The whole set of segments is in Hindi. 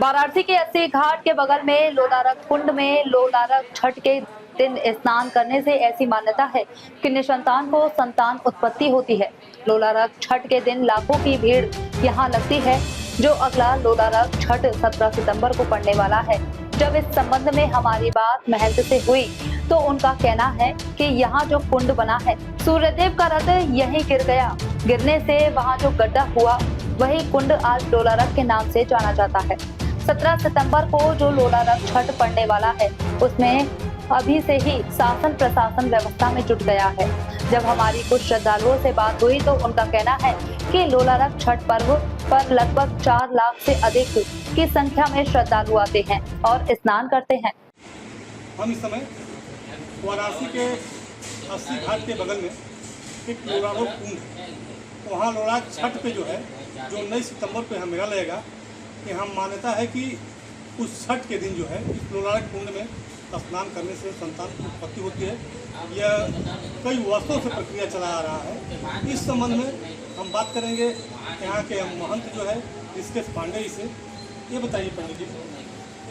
वाराणसी के अस्सी घाट के बगल में लोलारक कुंड में लोलारक छठ के दिन स्नान करने से ऐसी मान्यता है कि निसंतान को संतान उत्पत्ति होती है। लोलारक छठ के दिन लाखों की भीड़ यहां लगती है। जो अगला लोलारक छठ 17 सितंबर को पड़ने वाला है। जब इस संबंध में हमारी बात महंत से हुई तो उनका कहना है कि यहाँ जो कुंड बना है, सूर्यदेव का रथ यहीं गिर गया। गिरने से वहाँ जो गड्ढा हुआ वही कुंड आज लोलारक के नाम से जाना जाता है। 17 सितंबर को जो लोलारक छठ पड़ने वाला है, उसमें अभी से ही शासन प्रशासन व्यवस्था में जुट गया है। जब हमारी कुछ श्रद्धालुओं से बात हुई तो उनका कहना है कि लोलारक छठ पर्व पर लगभग 4 लाख से अधिक की संख्या में श्रद्धालु आते हैं और स्नान करते हैं। हम इस समय वाराणसी के 80 घाट के बगल में एक लोलारक कुंड है। वहाँ लोलारक छठ पे जो 19 सितंबर पे मेला लगेगा। यहाँ मान्यता है कि उस छठ के दिन इस लोलारक कुंड में स्नान करने से संतान की उत्पत्ति होती है। यह कई वर्षों से प्रक्रिया चला आ रहा है। इस संबंध में हम बात करेंगे यहाँ के महंत ऋषिकेश पांडे जी से। ये बताइए पंडित जी,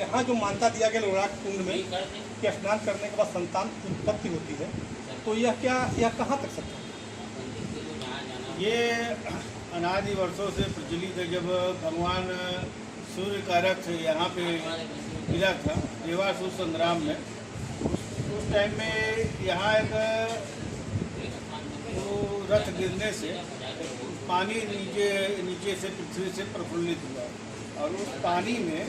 यहाँ जो मान्यता दिया गया लोलारक कुंड में कि स्नान करने के बाद संतान की उत्पत्ति होती है, तो यह कहाँ तक सत्य है? ये अनादि वर्षों से प्रचलित है। जब भगवान सूर्य का रथ यहाँ पे गिरा था देवासुर संग्राम में, उस टाइम में यहाँ एक रथ गिरने से पानी नीचे से पृथ्वी से प्रफुल्लित हुआ और उस पानी में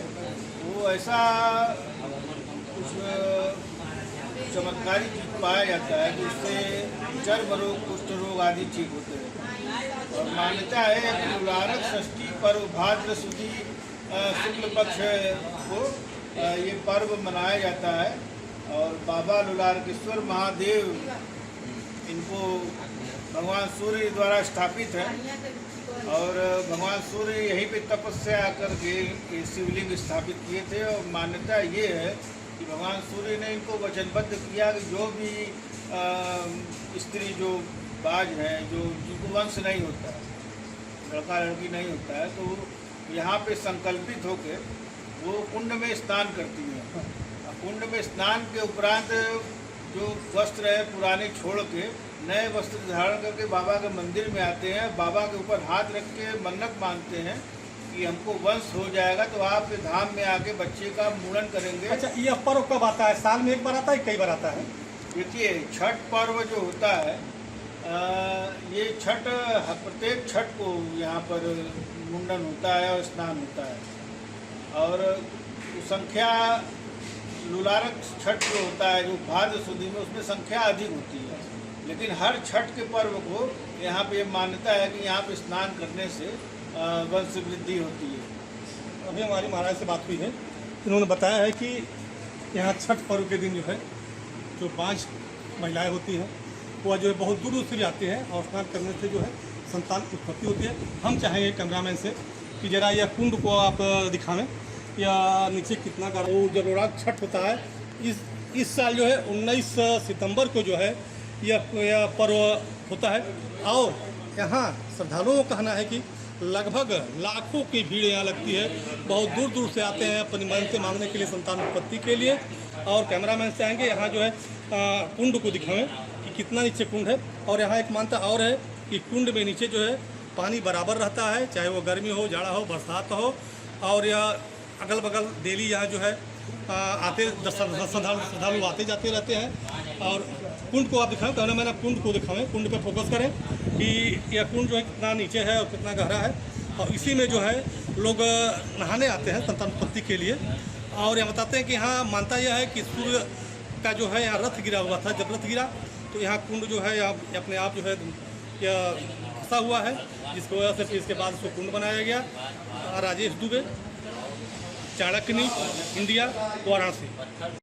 वो ऐसा कुछ चमत्कारी चीज पाया जाता है कि उससे चर्म रोग, कुष्ठ रोग आदि ठीक होते हैं। और मान्यता है कि लोलारक षष्ठी पर्व भाद्र शुद्धि शुक्ल पक्ष को ये पर्व मनाया जाता है। और बाबा लोलारकेश्वर महादेव इनको भगवान सूर्य द्वारा स्थापित है और भगवान सूर्य यहीं पे तपस्या करके शिवलिंग स्थापित किए थे। और मान्यता ये है कि भगवान सूर्य ने इनको वचनबद्ध किया कि जो भी स्त्री जो बाज हैं, जो जिनको वंश नहीं होता है, लड़का लड़की नहीं होता है, तो यहाँ पे संकल्पित होकर वो कुंड में स्नान करती हैं। कुंड में स्नान के उपरांत जो वस्त्र है पुराने छोड़ के नए वस्त्र धारण करके बाबा के मंदिर में आते हैं। बाबा के ऊपर हाथ रख के मन्नत मांगते हैं कि हमको वंश हो जाएगा तो आप धाम में आके बच्चे का मुंडन करेंगे। अच्छा, यह पर्व कब आता है? साल में एक बार आता है, कई बार आता है? देखिए, छठ पर्व जो होता है ये छठ प्रत्येक छठ को यहाँ पर मुंडन होता है और स्नान होता है। और संख्या लोलारक छठ जो होता है जो भाद्र शुद्धि में, उसमें संख्या अधिक होती है। लेकिन हर छठ के पर्व को यहाँ पे मान्यता है कि यहाँ पे स्नान करने से वंश वृद्धि होती है। अभी हमारी महाराज से बात हुई है, इन्होंने बताया है कि यहाँ छठ पर्व के दिन जो 5 महिलाएं होती हैं वह बहुत दूर दूर से आते हैं और स्नान करने से संतान की उत्पत्ति होती है। हम चाहेंगे कैमरामैन से कि जरा यह कुंड को आप दिखावें या नीचे कितना का जब लोलारक छठ होता है। इस साल 19 सितंबर को यह पर्व होता है और यहाँ श्रद्धालुओं का कहना है कि लगभग लाखों की भीड़ यहाँ लगती है। बहुत दूर दूर से आते हैं अपनी मन्नतें मांगने के लिए, संतान उत्पत्ति के लिए। और कैमरामैन से आएंगे यहाँ कुंड को दिखाएं कि कितना नीचे कुंड है। और यहाँ एक मान्यता और है कि कुंड में नीचे पानी बराबर रहता है, चाहे वो गर्मी हो, जाड़ा हो, बरसात हो। और यह अगल बगल डेली यहाँ आते श्रद्धालु आते जाते रहते हैं। और कुंड को आप दिखाएं, कहना मैंने कुंड को दिखाएं, कुंड पे फोकस करें कि यह कुंड कितना नीचे है और कितना गहरा है। और इसी में लोग नहाने आते हैं संतान उत्पत्ति के लिए। और यहाँ बताते हैं कि यहाँ मानता यह है कि सूर्य का यहाँ रथ गिरा हुआ था। जब रथ गिरा तो यहाँ कुंड यहाँ अपने आप यह फंसा हुआ है, जिसकी वजह से फिर इसके बाद उसको कुंड बनाया गया। Rajesh Dubey, Chanakya news, India, Varanasi.